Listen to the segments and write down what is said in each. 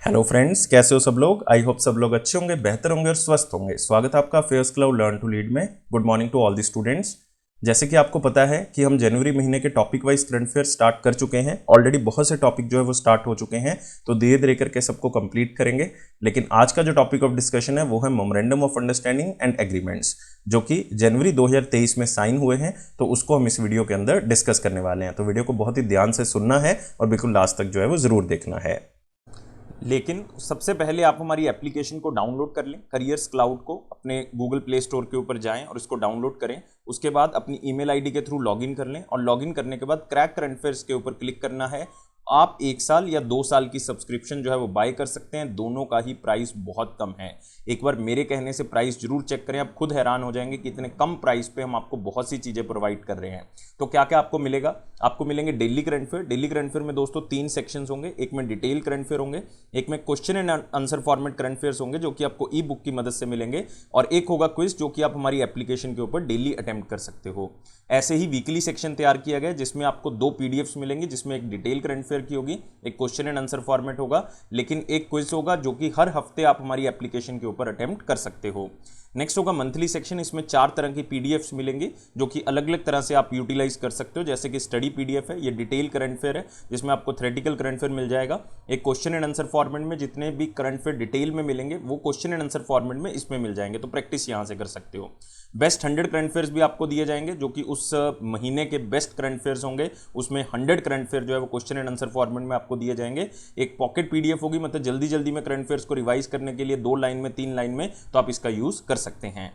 Hello friends, कैसे हो सब लोग। आई होप सब लोग अच्छे होंगे, बेहतर होंगे और स्वस्थ होंगे। स्वागत है आपका fairs club learn to lead में। Good morning to all the students. जैसे कि आपको पता है कि हम जनवरी महीने के topic wise current affair start कर चुके हैं। ऑलरेडी बहुत से टॉपिक जो है वो स्टार्ट हो चुके हैं, तो धीरे धीरे करके सबको कंप्लीट करेंगे। लेकिन आज का जो टॉपिक ऑफ डिस्कशन है वो है memorandum of understanding and agreements, जो कि जनवरी 2023 में साइन हुए हैं। तो उसको हम इस वीडियो के अंदर डिस्कस करने वाले हैं। तो वीडियो को बहुत ही ध्यान से सुनना है और बिल्कुल लास्ट तक जो है वो जरूर देखना है। लेकिन सबसे पहले आप हमारी एप्लीकेशन को डाउनलोड कर लें, करियर्स क्लाउड को अपने गूगल प्ले स्टोर के ऊपर जाएं और इसको डाउनलोड करें। उसके बाद अपनी ईमेल आईडी के थ्रू लॉगिन कर लें और लॉगिन करने के बाद क्रैक करंट अफेयर्स के ऊपर क्लिक करना है। आप 1 साल या 2 साल की सब्सक्रिप्शन जो है वो बाय कर सकते हैं। दोनों का ही प्राइस बहुत कम है। एक बार मेरे कहने से प्राइस जरूर चेक करें, आप खुद हैरान हो जाएंगे कि इतने कम प्राइस पे हम आपको बहुत सी चीज़ें प्रोवाइड कर रहे हैं। तो क्या क्या आपको मिलेगा? आपको मिलेंगे daily current affair. Daily current affair में दोस्तों 3 सेक्शंस होंगे। एक में डिटेल करंट अफेयर होंगे, एक में question and answer format current affairs होंगे जो कि आपको ई बुक की मदद से मिलेंगे, और एक होगा क्विज जो कि आप हमारी एप्लीकेशन के ऊपर डेली अटेम्प्ट कर सकते हो। ऐसे ही वीकली सेक्शन तैयार किया गया जिसमें आपको 2 पीडीएफ्स मिलेंगी, जिसमें एक डिटेल करंट अफेयर की होगी, एक क्वेश्चन एंड आंसर फॉर्मेट होगा, लेकिन एक क्विज होगा जो कि हर हफ्ते आप हमारी एप्लीकेशन के ऊपर अटेम्प्ट कर सकते हो। नेक्स्ट होगा मंथली सेक्शन। इसमें 4 तरह की पीडीएफ्स मिलेंगी जो कि अलग अलग तरह से आप यूटिलाइज कर सकते हो। जैसे कि स्टडी पीडीएफ है, ये डिटेल करंट अफेयर है जिसमें आपको थ्योरेटिकल करंट अफेयर मिल जाएगा। एक क्वेश्चन एंड आंसर फॉर्मेट में जितने भी करंट अफेयर डिटेल में मिलेंगे वो क्वेश्चन एंड आंसर फॉर्मेट में इसमें मिल जाएंगे, तो प्रैक्टिस यहां से कर सकते हो। बेस्ट 100 करंट अफेयर्स भी आपको दिए जाएंगे जो कि उस महीने के बेस्ट करंट अफेयर्स होंगे। उसमें 100 करंट अफेयर जो है वो क्वेश्चन एंड आंसर फॉर्मेट में आपको दिए जाएंगे। एक पॉकेट पीडीएफ होगी, मतलब जल्दी जल्दी में करंट अफेयर्स को रिवाइज करने के लिए 2 लाइन में 3 लाइन में, तो आप इसका यूज कर सकते हैं।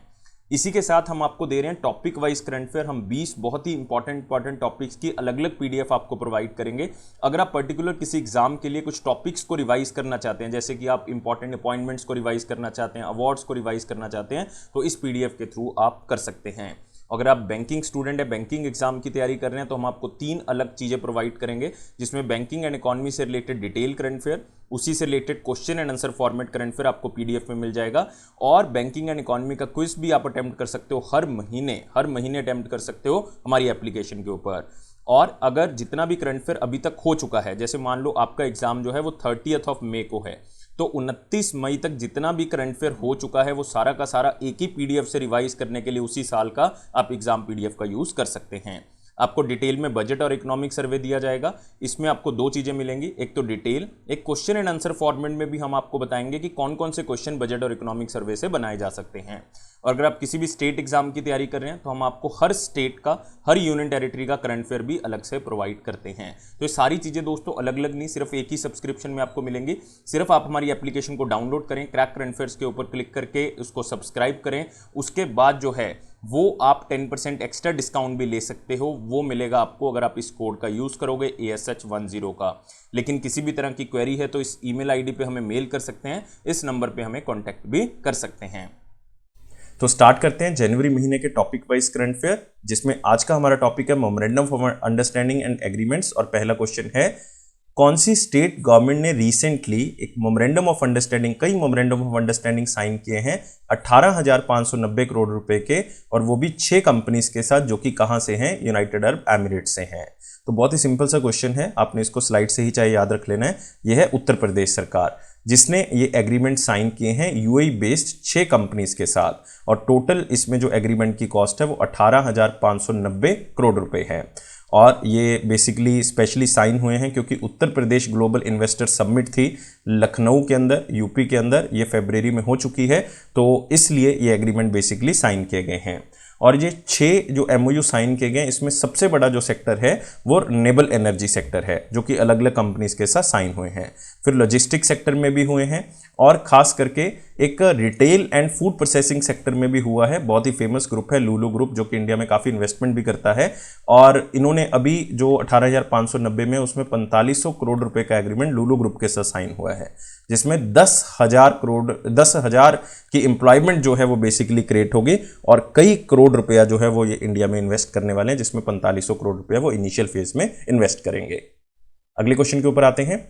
इसी के साथ हम आपको दे रहे हैं टॉपिक वाइज करंट अफेयर। हम 20 बहुत ही इंपॉर्टेंट टॉपिक्स की अलग अलग पीडीएफ आपको प्रोवाइड करेंगे। अगर आप पर्टिकुलर किसी एग्जाम के लिए कुछ टॉपिक्स को रिवाइज करना चाहते हैं, जैसे कि आप इंपॉर्टेंट अपॉइंटमेंट्स को रिवाइज करना चाहते हैं, अवार्ड्स को रिवाइज करना चाहते हैं, तो इस पीडीएफ के थ्रू आप कर सकते हैं। अगर आप बैंकिंग स्टूडेंट है, बैंकिंग एग्जाम की तैयारी कर रहे हैं, तो हम आपको 3 अलग चीज़ें प्रोवाइड करेंगे, जिसमें बैंकिंग एंड इकोनॉमी से रिलेटेड डिटेल करंट अफेयर, उसी से related question and answer format current affair आपको पीडीएफ में मिल जाएगा, और बैंकिंग एंड इकोनॉमी का क्विज भी आप अटेम्प्ट कर सकते हो। हर महीने अटेम्प्ट कर सकते हो हमारी एप्लीकेशन के ऊपर। और अगर जितना भी करंट अफेयर अभी तक हो चुका है, जैसे मान लो आपका एग्जाम जो है वो 30 मई को है, तो 29 मई तक जितना भी करंट अफेयर हो चुका है वो सारा का सारा एक ही पीडीएफ से रिवाइज करने के लिए उसी साल का आप एग्जाम पीडीएफ का यूज कर सकते हैं। आपको डिटेल में बजट और इकोनॉमिक सर्वे दिया जाएगा। इसमें आपको 2 चीजें मिलेंगी, एक तो डिटेल, एक क्वेश्चन एंड आंसर फॉर्मेट में भी हम आपको बताएंगे कि कौन कौन से क्वेश्चन बजट और इकोनॉमिक सर्वे से बनाए जा सकते हैं। और अगर आप किसी भी स्टेट एग्जाम की तैयारी कर रहे हैं तो हम आपको हर स्टेट का, हर यूनियन टेरिटरी का करंट अफेयर भी अलग से प्रोवाइड करते हैं। तो ये सारी चीजें दोस्तों अलग अलग नहीं, सिर्फ एक ही सब्सक्रिप्शन में आपको मिलेंगी। सिर्फ आप हमारी एप्लीकेशन को डाउनलोड करें, क्रैक करंट अफेयर्स के ऊपर क्लिक करके उसको सब्सक्राइब करें। उसके बाद जो है वो आप 10% एक्स्ट्रा डिस्काउंट भी ले सकते हो। वो मिलेगा आपको अगर आप इस कोड का यूज करोगे ASH10 का। लेकिन किसी भी तरह की क्वेरी है तो इस ईमेल आईडी पे हमें मेल कर सकते हैं, इस नंबर पे हमें कांटेक्ट भी कर सकते हैं। तो स्टार्ट करते हैं जनवरी महीने के टॉपिक वाइज करंट अफेयर, जिसमें आज का हमारा टॉपिक है memorandum of understanding and agreements. और पहला क्वेश्चन है, कौन सी स्टेट गवर्नमेंट ने रिसेंटली एक मेमोरेंडम ऑफ अंडरस्टैंडिंग, कई मेमोरेंडम ऑफ अंडरस्टैंडिंग साइन किए हैं 18,590 करोड़ रुपए के, और वो भी 6 कंपनीज के साथ, जो कि कहां से हैं? यूनाइटेड अरब एमिरेट से हैं। तो बहुत ही सिंपल सा क्वेश्चन है, आपने इसको स्लाइड से ही चाहे याद रख लेना है। यह है उत्तर प्रदेश सरकार जिसने ये एग्रीमेंट साइन किए हैं यूएई बेस्ड 6 कंपनीज के साथ, और टोटल इसमें जो एग्रीमेंट की कॉस्ट है वो 18,590 करोड़ रुपए है। और ये बेसिकली स्पेशली साइन हुए हैं क्योंकि Uttar Pradesh global investor summit थी लखनऊ के अंदर, यूपी के अंदर, ये फरवरी में हो चुकी है, तो इसलिए ये एग्रीमेंट बेसिकली साइन किए गए हैं। और ये 6 जो MOU साइन किए गए, इसमें सबसे बड़ा जो सेक्टर है वो रिन्यूएबल एनर्जी सेक्टर है, जो कि अलग अलग कंपनीज के साथ साइन हुए हैं। फिर लॉजिस्टिक सेक्टर में भी हुए हैं, और खास करके एक retail and food processing sector में भी हुआ है। बहुत ही फेमस ग्रुप है लुलु ग्रुप, जो कि इंडिया में काफ़ी इन्वेस्टमेंट भी करता है। और इन्होंने अभी जो 18,590 में, उसमें 4500 करोड़ रुपए का एग्रीमेंट लुलु ग्रुप के साथ साइन हुआ है, जिसमें 10,000 की एम्प्लॉयमेंट जो है वो बेसिकली क्रिएट होगी, और कई करोड़ रुपया जो है वो ये इंडिया में इन्वेस्ट करने वाले हैं, जिसमें 4500 करोड़ रुपया वो इनिशियल फेज में इन्वेस्ट करेंगे। अगले क्वेश्चन के ऊपर आते हैं।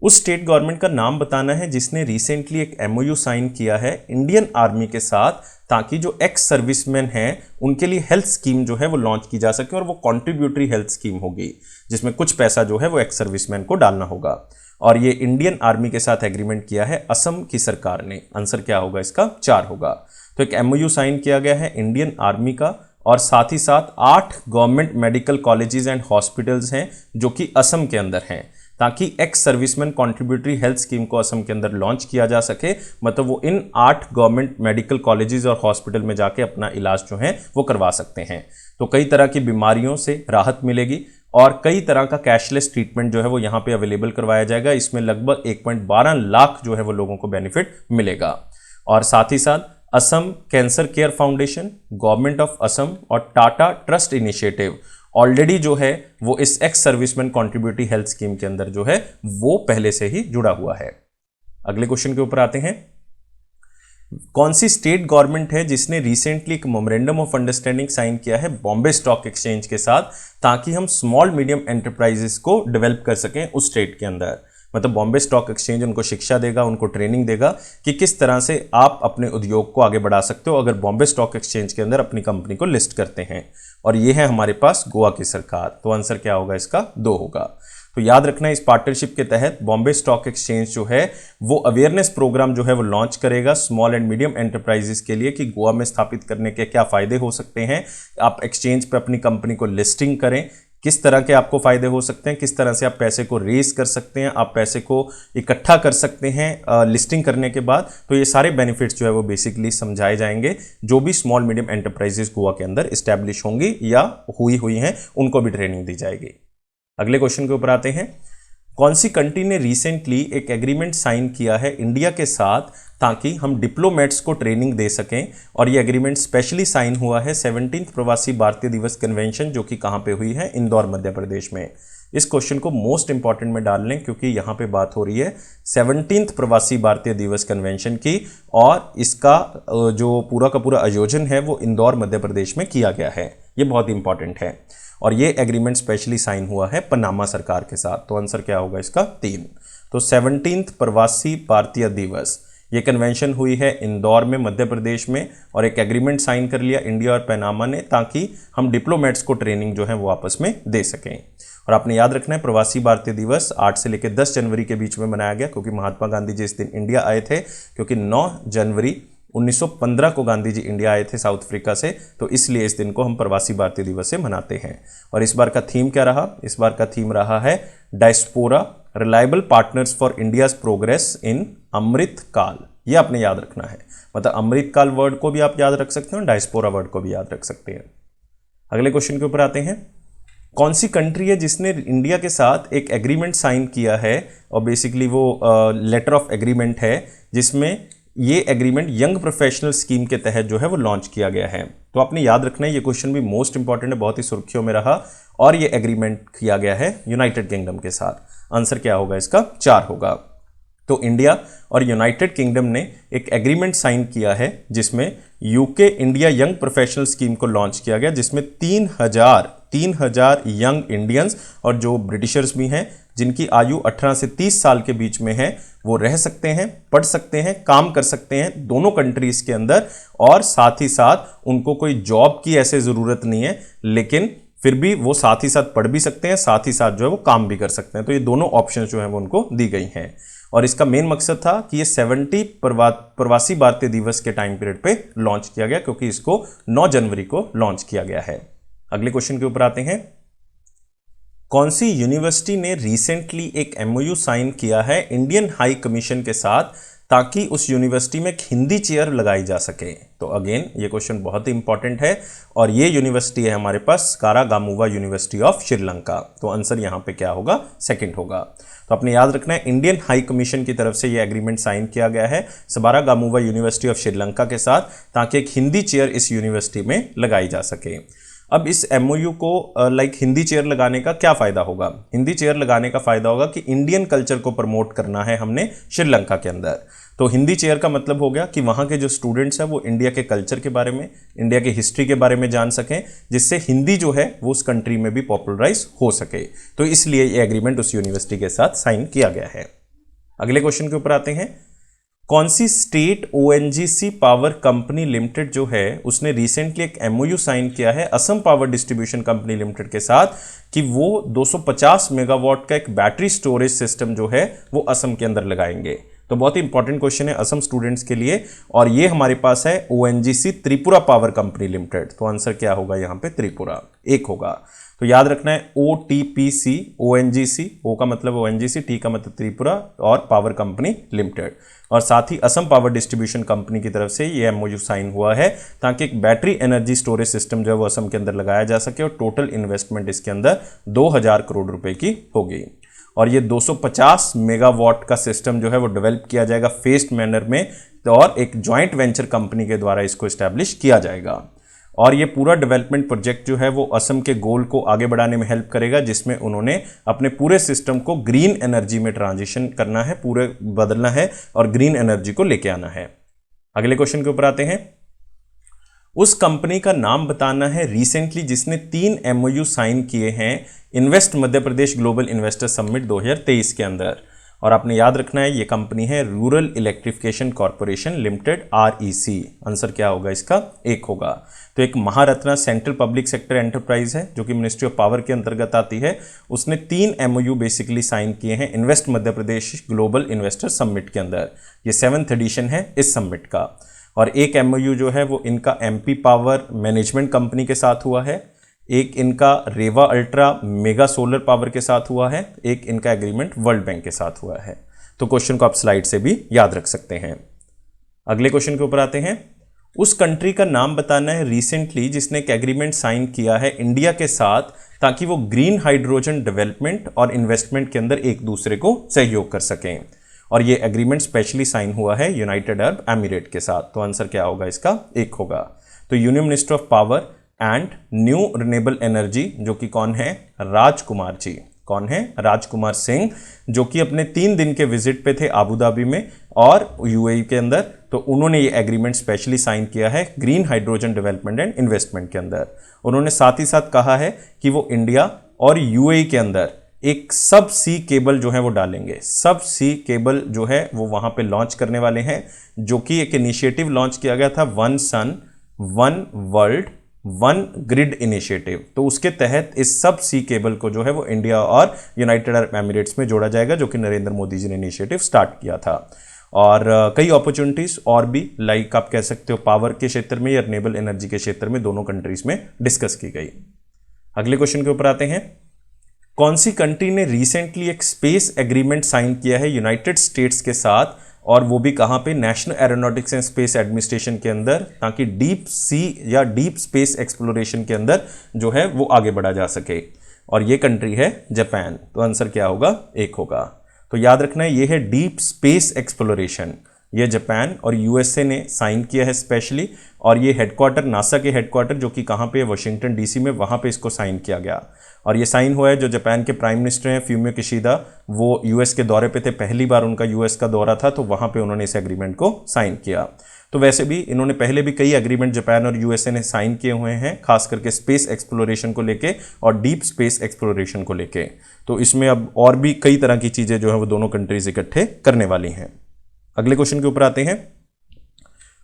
उस स्टेट गवर्नमेंट का नाम बताना है जिसने रिसेंटली एक MOU साइन किया है इंडियन आर्मी के साथ, ताकि जो एक्स सर्विसमैन हैं उनके लिए हेल्थ स्कीम जो है वो लॉन्च की जा सके, और वो कॉन्ट्रीब्यूटरी हेल्थ स्कीम होगी, जिसमें कुछ पैसा जो है वो एक्स सर्विसमैन को डालना होगा। और ये इंडियन आर्मी के साथ एग्रीमेंट किया है असम की सरकार ने। आंसर क्या होगा इसका? 4 होगा। तो एक एमओयू साइन किया गया है इंडियन आर्मी का और साथ ही साथ 8 government medical colleges and hospitals हैं जो कि असम के अंदर हैं, ताकि ex serviceman contributory health scheme को असम के अंदर लॉन्च किया जा सके। मतलब वो इन 8 गवर्नमेंट मेडिकल कॉलेजेस और हॉस्पिटल में जाके अपना इलाज जो है वो करवा सकते हैं। तो कई तरह की बीमारियों से राहत मिलेगी और कई तरह का कैशलेस ट्रीटमेंट जो है वो यहाँ पे अवेलेबल करवाया जाएगा। इसमें लगभग 1.12 लाख जो है वो लोगों को बेनिफिट मिलेगा। और साथ ही साथ Assam cancer care foundation, government of Assam और टाटा ट्रस्ट इनिशिएटिव ऑलरेडी जो है वो इस ex serviceman contributory health scheme के अंदर जो है वो पहले से ही जुड़ा हुआ है। अगले क्वेश्चन के ऊपर आते हैं। कौन सी स्टेट गवर्नमेंट है जिसने रिसेंटली एक मेमोरेंडम ऑफ अंडरस्टैंडिंग साइन किया है बॉम्बे स्टॉक एक्सचेंज के साथ, ताकि हम स्मॉल मीडियम एंटरप्राइजेस को डेवलप कर सकें उस स्टेट के अंदर। मतलब बॉम्बे स्टॉक एक्सचेंज उनको शिक्षा देगा, उनको ट्रेनिंग देगा कि किस तरह से आप अपने उद्योग को आगे बढ़ा सकते हो अगर बॉम्बे स्टॉक एक्सचेंज के अंदर अपनी कंपनी को लिस्ट करते हैं। और ये है हमारे पास गोवा की सरकार। तो आंसर क्या होगा इसका? 2 होगा। तो याद रखना इस पार्टनरशिप के तहत बॉम्बे स्टॉक एक्सचेंज जो है वो अवेयरनेस प्रोग्राम जो है वो लॉन्च करेगा स्मॉल एंड मीडियम एंटरप्राइजेस के लिए कि गोवा में स्थापित करने के क्या फायदे हो सकते हैं, आप एक्सचेंज पे अपनी कंपनी को लिस्टिंग करें, किस तरह के आपको फायदे हो सकते हैं, किस तरह से आप पैसे को रेज कर सकते हैं, आप पैसे को इकट्ठा कर सकते हैं लिस्टिंग करने के बाद। तो ये सारे बेनिफिट्स जो है वो बेसिकली समझाए जाएंगे जो भी स्मॉल मीडियम एंटरप्राइजेस गोवा के अंदर इस्टेब्लिश होंगी या हुई हैं, उनको भी ट्रेनिंग दी जाएगी। अगले क्वेश्चन के ऊपर आते हैं। कौन सी कंट्री ने रिसेंटली एक एग्रीमेंट साइन किया है इंडिया के साथ ताकि हम डिप्लोमेट्स को ट्रेनिंग दे सकें? और ये एग्रीमेंट स्पेशली साइन हुआ है 17th प्रवासी भारतीय दिवस कन्वेंशन, जो कि कहाँ पे हुई है? इंदौर मध्य प्रदेश में। इस क्वेश्चन को मोस्ट इंपॉर्टेंट में डाल लें क्योंकि यहाँ पे बात हो रही है 17th प्रवासी भारतीय दिवस कन्वेंशन की और इसका जो पूरा का पूरा आयोजन है वो इंदौर मध्य प्रदेश में किया गया है। ये बहुत इंपॉर्टेंट है और ये एग्रीमेंट स्पेशली साइन हुआ है पनामा सरकार के साथ। तो आंसर क्या होगा इसका? 3। तो 17th प्रवासी भारतीय दिवस ये कन्वेंशन हुई है इंदौर में मध्य प्रदेश में और एक एग्रीमेंट साइन कर लिया इंडिया और पनामा ने ताकि हम डिप्लोमेट्स को ट्रेनिंग जो है वो आपस में दे सकें। और आपने याद रखना है प्रवासी भारतीय दिवस 8 से लेकर 10 जनवरी के बीच में मनाया गया क्योंकि महात्मा गांधी जी इस दिन इंडिया आए थे, क्योंकि 9 जनवरी 1915 को गांधी जी इंडिया आए थे साउथ अफ्रीका से, तो इसलिए इस दिन को हम प्रवासी भारतीय दिवस से मनाते हैं। और इस बार का थीम क्या रहा? इस बार का थीम रहा है diaspora reliable partners for India's progress in Amrit Kaal. ये आपने याद रखना है। मतलब अमृत काल वर्ड को भी आप याद रख सकते हो, डायस्पोरा वर्ड को भी याद रख सकते हैं। अगले क्वेश्चन के ऊपर आते हैं। कौन सी कंट्री है जिसने इंडिया के साथ एक एग्रीमेंट साइन किया है और बेसिकली वो लेटर ऑफ एग्रीमेंट है जिसमें ये एग्रीमेंट यंग प्रोफेशनल स्कीम के तहत जो है वो लॉन्च किया गया है? तो आपने याद रखना है, ये क्वेश्चन भी मोस्ट इंपॉर्टेंट है, बहुत ही सुर्खियों में रहा और ये एग्रीमेंट किया गया है यूनाइटेड किंगडम के साथ। आंसर क्या होगा इसका? 4 होगा। तो इंडिया और यूनाइटेड किंगडम ने एक एग्रीमेंट साइन किया है जिसमें UK India young professional scheme को लॉन्च किया गया, जिसमें 3000 यंग इंडियंस और जो ब्रिटिशर्स भी हैं जिनकी आयु 18 से 30 साल के बीच में है वो रह सकते हैं, पढ़ सकते हैं, काम कर सकते हैं दोनों कंट्रीज के अंदर। और साथ ही साथ उनको कोई जॉब की ऐसे ज़रूरत नहीं है, लेकिन फिर भी वो साथ ही साथ पढ़ भी सकते हैं, साथ ही साथ जो है वो काम भी कर सकते हैं। तो ये दोनों ऑप्शंस जो हैं वो उनको दी गई हैं और इसका मेन मकसद था कि ये 70 प्रवासी भारतीय दिवस के टाइम पीरियड पे लॉन्च किया गया क्योंकि इसको 9 जनवरी को लॉन्च किया गया है। अगले क्वेश्चन के ऊपर आते हैं। कौन सी यूनिवर्सिटी ने रिसेंटली एक एमओयू साइन किया है इंडियन हाई कमीशन के साथ ताकि उस यूनिवर्सिटी में एक हिंदी चेयर लगाई जा सके? तो अगेन ये क्वेश्चन बहुत ही इंपॉर्टेंट है और ये यूनिवर्सिटी है हमारे पास स्कारागामुवा यूनिवर्सिटी ऑफ श्रीलंका। तो आंसर यहाँ पे क्या होगा? 2 होगा। तो आपने याद रखना है इंडियन हाई कमीशन की तरफ से ये एग्रीमेंट साइन किया गया है स्कारागामुवा यूनिवर्सिटी ऑफ श्रीलंका के साथ ताकि एक हिंदी चेयर इस यूनिवर्सिटी में लगाई जा सके। अब इस एमओयू को हिंदी चेयर लगाने का क्या फ़ायदा होगा? हिंदी चेयर लगाने का फ़ायदा होगा कि इंडियन कल्चर को प्रमोट करना है हमने श्रीलंका के अंदर। तो हिंदी चेयर का मतलब हो गया कि वहाँ के जो स्टूडेंट्स हैं वो इंडिया के कल्चर के बारे में, इंडिया के हिस्ट्री के बारे में जान सकें, जिससे हिंदी जो है वो उस कंट्री में भी पॉपुलराइज हो सके। तो इसलिए ये एग्रीमेंट उस यूनिवर्सिटी के साथ साइन किया गया है। अगले क्वेश्चन के ऊपर आते हैं। कौन सी state ONGC power company limited जो है उसने रिसेंटली एक एमओयू साइन किया है Assam power distribution company limited के साथ कि वो 250 मेगावाट का एक बैटरी स्टोरेज सिस्टम जो है वो असम के अंदर लगाएंगे। तो बहुत ही इंपॉर्टेंट क्वेश्चन है असम स्टूडेंट्स के लिए, और ये हमारे पास है ONGC Tripura power company limited. तो आंसर क्या होगा यहाँ पे? त्रिपुरा एक होगा। तो याद रखना है OTPC, ONGC, O का मतलब ONGC, T का मतलब त्रिपुरा और पावर कंपनी लिमिटेड, और साथ ही असम पावर डिस्ट्रीब्यूशन कंपनी की तरफ से ये एमओयू साइन हुआ है ताकि एक बैटरी एनर्जी स्टोरेज सिस्टम जो है वो असम के अंदर लगाया जा सके, और टोटल इन्वेस्टमेंट इसके अंदर 2000 करोड़ रुपए की होगी। और ये 250 मेगावाट का सिस्टम जो है वो डेवलप किया जाएगा फेस्ड मैनर में, और एक जॉइंट वेंचर कंपनी के द्वारा इसको एस्टैब्लिश किया जाएगा। और ये पूरा डेवलपमेंट प्रोजेक्ट जो है वो असम के गोल को आगे बढ़ाने में हेल्प करेगा, जिसमें उन्होंने अपने पूरे सिस्टम को ग्रीन एनर्जी में ट्रांजिशन करना है, पूरे बदलना है और ग्रीन एनर्जी को लेके आना है। अगले क्वेश्चन के ऊपर आते हैं। उस कंपनी का नाम बताना है रिसेंटली जिसने 3 एमओयू साइन किए हैं invest Madhya Pradesh global investor summit 2023 के अंदर, और आपने याद रखना है ये कंपनी है rural electrification corporation limited, REC। Answer क्या होगा इसका? एक होगा। तो एक Maharatna central public sector enterprise है जो कि मिनिस्ट्री ऑफ पावर के अंतर्गत आती है, उसने 3 एमओयू बेसिकली साइन किए हैं invest Madhya Pradesh global investor summit के अंदर। ये 7th एडिशन है इस समिट का। और एक एमओयू जो है वो इनका MP पावर मैनेजमेंट कंपनी के साथ हुआ है, एक इनका रेवा अल्ट्रा मेगा सोलर पावर के साथ हुआ है, एक इनका एग्रीमेंट वर्ल्ड बैंक के साथ हुआ है। तो क्वेश्चन को आप स्लाइड से भी याद रख सकते हैं। अगले क्वेश्चन के ऊपर आते हैं। उस कंट्री का नाम बताना है रिसेंटली जिसने एक एग्रीमेंट साइन किया है इंडिया के साथ ताकि वो ग्रीन हाइड्रोजन डेवलपमेंट और इन्वेस्टमेंट के अंदर एक दूसरे को सहयोग कर सकें, और ये एग्रीमेंट स्पेशली साइन हुआ है यूनाइटेड अरब एमिरेट के साथ। तो आंसर क्या होगा इसका? एक होगा। तो union minister of power and new renewable energy जो कि कौन है? राजकुमार जी। कौन है? राजकुमार सिंह, जो कि अपने 3 दिन के विजिट पे थे आबू धाबी में और UAE के अंदर। तो उन्होंने ये एग्रीमेंट स्पेशली साइन किया है green hydrogen development and investment के अंदर। उन्होंने साथ ही साथ कहा है कि वो इंडिया और UAE के अंदर एक सब सी केबल जो है वो डालेंगे। सब सी केबल जो है वो वहां पे लॉन्च करने वाले हैं, जो कि एक इनिशिएटिव लॉन्च किया गया था one sun one world one grid initiative. तो उसके तहत इस सब सी केबल को जो है वो इंडिया और यूनाइटेड अरब एमिरेट्स में जोड़ा जाएगा, जो कि नरेंद्र मोदी जी ने इनिशिएटिव स्टार्ट किया था। और कई अपॉर्चुनिटीज और भी, लाइक आप कह सकते हो पावर के क्षेत्र में या रिन्यूएबल एनर्जी के क्षेत्र में, दोनों कंट्रीज में डिस्कस की गई। अगले क्वेश्चन के ऊपर आते हैं। कौन सी कंट्री ने रिसेंटली एक स्पेस एग्रीमेंट साइन किया है यूनाइटेड स्टेट्स के साथ, और वो भी कहाँ पे? National aeronautics and space administration के अंदर, ताकि डीप सी या डीप स्पेस एक्सप्लोरेशन के अंदर जो है वो आगे बढ़ा जा सके। और ये कंट्री है जापान। तो आंसर क्या होगा? एक होगा। तो याद रखना है ये है डीप स्पेस एक्सप्लोरेशन, ये जापान और USA ने साइन किया है स्पेशली, और ये हेडक्वार्टर नासा के हेडक्वार्टर जो कि कहाँ पे? वाशिंगटन DC में, वहाँ पे इसको साइन किया गया। और ये साइन हुआ है, जो जापान के प्राइम मिनिस्टर हैं फ्यूमियो किशिदा, वो US के दौरे पे थे, पहली बार उनका US का दौरा था, तो वहाँ पे उन्होंने इस एग्रीमेंट को साइन किया। तो वैसे भी इन्होंने पहले भी कई एग्रीमेंट जापान और USA ने साइन किए हुए हैं, खास करके स्पेस एक्सप्लोरेशन को लेके और डीप स्पेस एक्सप्लोरेशन को लेके। तो इसमें अब और भी कई तरह की चीज़ें जो है वो दोनों कंट्रीज इकट्ठे करने वाली हैं। अगले क्वेश्चन के ऊपर आते हैं।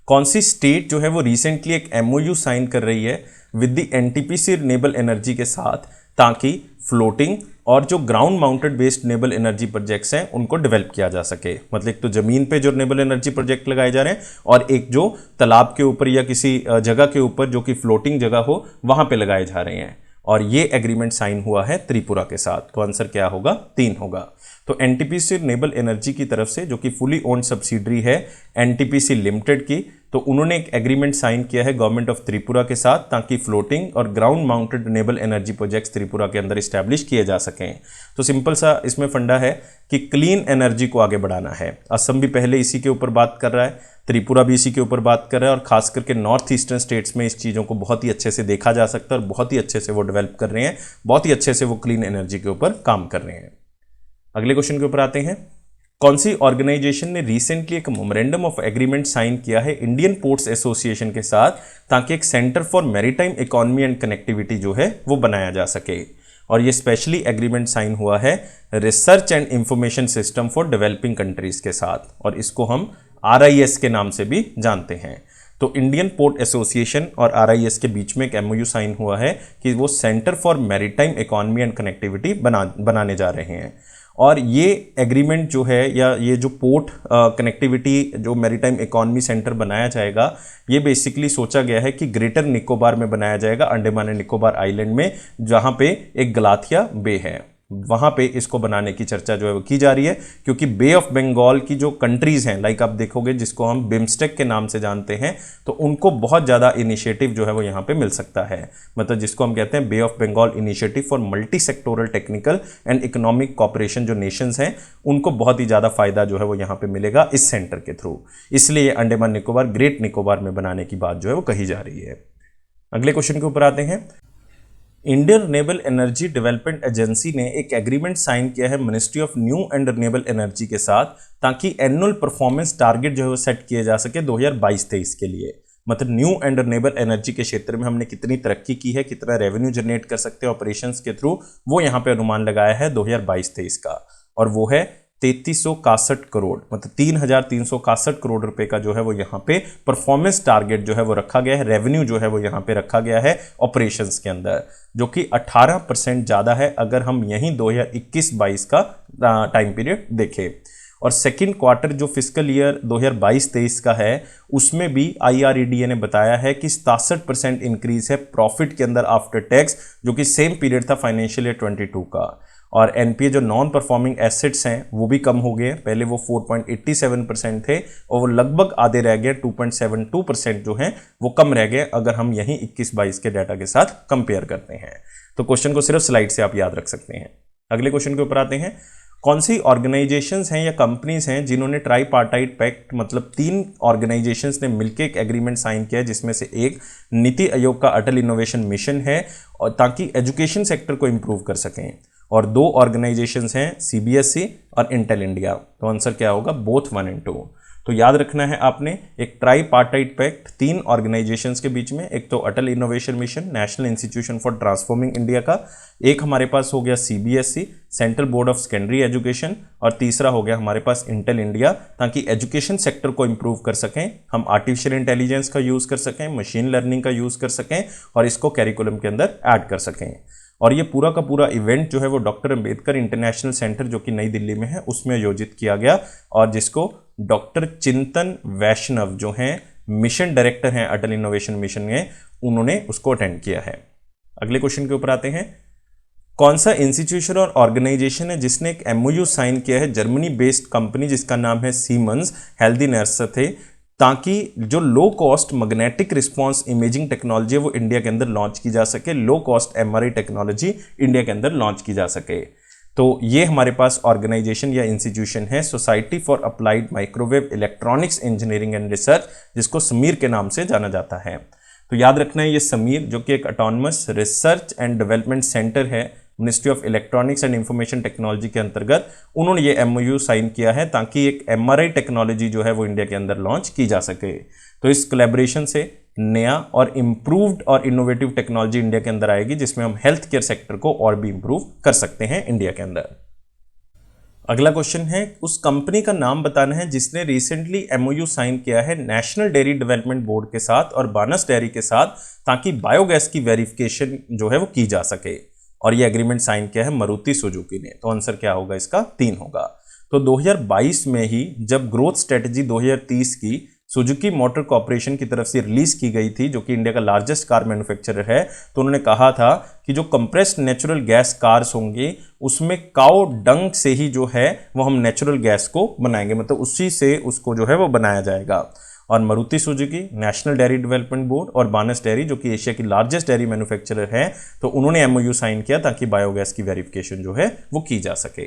कौन सी स्टेट जो है वो रिसेंटली एक MOU साइन कर रही है with the NTPC renewable energy के साथ, ताकि फ्लोटिंग और जो ground mounted based renewable energy projects हैं उनको डेवलप किया जा सके। मतलब एक तो जमीन पे जो रिन्यूएबल एनर्जी प्रोजेक्ट लगाए जा रहे हैं, और एक जो तालाब के ऊपर या किसी जगह के ऊपर जो कि फ्लोटिंग जगह हो वहां पे लगाए जा रहे हैं। और ये एग्रीमेंट साइन हुआ है त्रिपुरा के साथ। तो आंसर क्या होगा? 3 होगा। तो NTPC रिन्यूएबल एनर्जी की तरफ से, जो कि फुली ओन्ड सब्सिडरी है NTPC लिमिटेड की, तो उन्होंने एक एग्रीमेंट साइन किया है गवर्नमेंट ऑफ त्रिपुरा के साथ, ताकि फ्लोटिंग और ground mounted renewable energy projects Tripura के अंदर इस्टेब्लिश किए जा सकें। तो सिंपल सा इसमें फंडा है कि क्लीन एनर्जी को आगे बढ़ाना है। असम भी पहले इसी के ऊपर बात कर रहा है, त्रिपुरा भी इसी के ऊपर बात कर रहा है, और खास करके नॉर्थ ईस्टर्न स्टेट्स में इस चीज़ों को बहुत ही अच्छे से देखा जा सकता है और बहुत ही अच्छे से वो डेवलप कर रहे हैं, बहुत ही अच्छे से वो क्लीन एनर्जी के ऊपर काम कर रहे हैं। अगले क्वेश्चन के ऊपर आते हैं। कौन सी ऑर्गेनाइजेशन ने रिसेंटली एक मेमोरेंडम ऑफ एग्रीमेंट साइन किया है इंडियन पोर्ट्स एसोसिएशन के साथ, ताकि एक centre for maritime economy and connectivity जो है वो बनाया जा सके। और ये स्पेशली एग्रीमेंट साइन हुआ है research and information system for developing countries के साथ, और इसको हम RIS के नाम से भी जानते हैं। तो इंडियन पोर्ट एसोसिएशन और RIS के बीच में एक MOU साइन हुआ है कि वो centre for maritime economy and connectivity बनाने जा रहे हैं। और ये एग्रीमेंट जो है या ये जो पोर्ट कनेक्टिविटी जो मैरीटाइम इकोनॉमी सेंटर बनाया जाएगा, ये बेसिकली सोचा गया है कि ग्रेटर निकोबार में बनाया जाएगा, अंडमान एंड निकोबार आइलैंड में, जहाँ पे एक गलाथिया बे है, वहाँ पे इसको बनाने की चर्चा जो है वो की जा रही है। क्योंकि बे ऑफ बंगाल की जो कंट्रीज हैं, लाइक आप देखोगे जिसको हम बिम्स्टेक के नाम से जानते हैं, तो उनको बहुत ज़्यादा इनिशिएटिव जो है वो यहाँ पे मिल सकता है। मतलब जिसको हम कहते हैं bay of Bengal initiative for multi sectoral technical and economic cooperation, जो नेशंस हैं उनको बहुत ही ज़्यादा फायदा जो है वो यहाँ पे मिलेगा इस सेंटर के थ्रू। इसलिए अंडमान निकोबार ग्रेट निकोबार में बनाने की बात जो है वो कही जा रही है। अगले क्वेश्चन के ऊपर आते हैं। Indian renewable energy development agency ने एक एग्रीमेंट साइन किया है ministry of new and renewable energy के साथ, ताकि एनुअल परफॉर्मेंस टारगेट जो है वो सेट किए जा सके 2022-23 के लिए। मतलब न्यू एंड रिन्यूएबल एनर्जी के क्षेत्र में हमने कितनी तरक्की की है, कितना रेवेन्यू जनरेट कर सकते हैं ऑपरेशंस के थ्रू, वो यहाँ पे अनुमान लगाया है 2022-23 का, और वो है 3361 करोड़, मतलब 3361 करोड़ रुपए का जो है वो यहाँ पे परफॉर्मेंस टारगेट जो है वो रखा गया है, रेवेन्यू जो है वो यहाँ पे रखा गया है ऑपरेशंस के अंदर, जो कि 18% ज़्यादा है अगर हम यहीं 2021-22 का टाइम पीरियड देखें। और सेकंड क्वार्टर जो फिस्कल ईयर 2022-23 का है, उसमें भी IREDA ने बताया है कि 67% इंक्रीज है प्रॉफिट के अंदर आफ्टर टैक्स, जो कि सेम पीरियड था फाइनेंशियल ईयर 22 का। और NPA जो नॉन परफॉर्मिंग एसेट्स हैं वो भी कम हो गए, पहले वो 4.87% थे और वो लगभग आधे रह गए, 2.72% जो हैं वो कम रह गए अगर हम यहीं 21-22 के डाटा के साथ कंपेयर करते हैं। तो क्वेश्चन को सिर्फ स्लाइड से आप याद रख सकते हैं। अगले क्वेश्चन के ऊपर आते हैं। कौन सी ऑर्गेनाइजेशंस हैं या कंपनीज हैं जिन्होंने ट्राईपार्टाइट पैक्ट, मतलब 3 ऑर्गेनाइजेशंस ने मिलकर एक एग्रीमेंट साइन किया है, जिसमें से एक नीति आयोग का अटल इनोवेशन मिशन है, और ताकि एजुकेशन सेक्टर को इंप्रूव कर सकें, और 2 ऑर्गेनाइजेशंस हैं CBSE और इंटेल इंडिया। तो आंसर क्या होगा? बोथ 1 और 2। तो याद रखना है आपने, एक ट्राईपार्टाइट पैक्ट 3 ऑर्गेनाइजेशंस के बीच में, एक तो Atal innovation mission national institution for transforming India का, एक हमारे पास हो गया CBSE central board of secondary education, और तीसरा हो गया हमारे पास इंटेल इंडिया, ताकि एजुकेशन सेक्टर को इंप्रूव कर सकें, हम आर्टिफिशियल इंटेलिजेंस का यूज़ कर सकें, मशीन लर्निंग का यूज़ कर सकें और इसको कैरिकुलम के अंदर ऐड कर सकें। और ये पूरा का पूरा इवेंट जो है वो डॉक्टर अंबेडकर इंटरनेशनल सेंटर जो कि नई दिल्ली में है उसमें आयोजित किया गया, और जिसको डॉक्टर चिंतन वैष्णव जो हैं मिशन डायरेक्टर हैं अटल इनोवेशन मिशन में, उन्होंने उसको अटेंड किया है। अगले क्वेश्चन के ऊपर आते हैं। कौन सा इंस्टीट्यूशन और ऑर्गेनाइजेशन है जिसने एक MOU साइन किया है जर्मनी बेस्ड कंपनी जिसका नाम है सीमंस हेल्दीनेर्से, ताकि जो low cost magnetic response imaging technology है वो इंडिया के अंदर लॉन्च की जा सके, low cost MRI technology India के अंदर लॉन्च की जा सके। तो ये हमारे पास ऑर्गेनाइजेशन या इंस्टीट्यूशन है society for applied microwave electronics engineering and research, जिसको समीर के नाम से जाना जाता है। तो याद रखना है ये समीर जो कि एक autonomous research and development centre है ministry of electronics and information technology के अंतर्गत, उन्होंने ये MOU साइन किया है ताकि एक MRI टेक्नोलॉजी जो है वो इंडिया के अंदर लॉन्च की जा सके। तो इस कोलैबोरेशन से नया और इम्प्रूव्ड और इनोवेटिव टेक्नोलॉजी इंडिया के अंदर आएगी, जिसमें हम हेल्थ केयर सेक्टर को और भी इम्प्रूव कर सकते हैं इंडिया के अंदर। अगला क्वेश्चन है, उस कंपनी का नाम बताना है जिसने रिसेंटली MOU साइन किया है नेशनल डेयरी डेवलपमेंट बोर्ड के साथ और बानस डेयरी के साथ, ताकि बायोगैस की वेरिफिकेशन जो है वो की जा सके। और ये एग्रीमेंट साइन किया है मारुति सुजुकी ने। तो आंसर क्या होगा इसका? 3 होगा। तो 2022 में ही जब ग्रोथ स्ट्रेटजी 2030 की सुजुकी मोटर कॉर्पोरेशन की तरफ से रिलीज की गई थी, जो कि इंडिया का लार्जेस्ट कार मैन्युफैक्चरर है, तो उन्होंने कहा था कि जो कंप्रेस्ड नेचुरल गैस कार्स होंगे उसमें काउ डंग से ही जो है वो हम नेचुरल गैस को बनाएंगे, मतलब उसी से उसको जो है वो बनाया जाएगा। और Maruti Suzuki, national dairy development board और बानस डेयरी जो कि एशिया की लार्जेस्ट डेयरी मैन्युफैक्चरर है, तो उन्होंने MOU साइन किया ताकि बायोगैस की वेरिफिकेशन जो है वो की जा सके।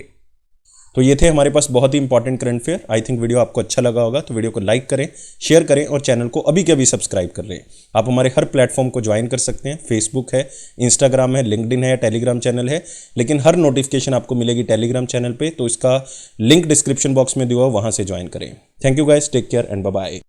तो ये थे हमारे पास बहुत ही important current affair. I think video आपको अच्छा लगा होगा, तो वीडियो को लाइक करें, शेयर करें और चैनल को अभी के अभी सब्सक्राइब कर लें। आप हमारे हर प्लेटफॉर्म को ज्वाइन कर सकते हैं, फेसबुक है, इंस्टाग्राम है, लिंक्डइन है, टेलीग्राम चैनल है, लेकिन हर नोटिफिकेशन आपको मिलेगी टेलीग्राम चैनल पे, तो इसका लिंक डिस्क्रिप्शन बॉक्स में दिया हुआ, वहाँ से ज्वाइन करें। Thank you guys, take care and bye bye.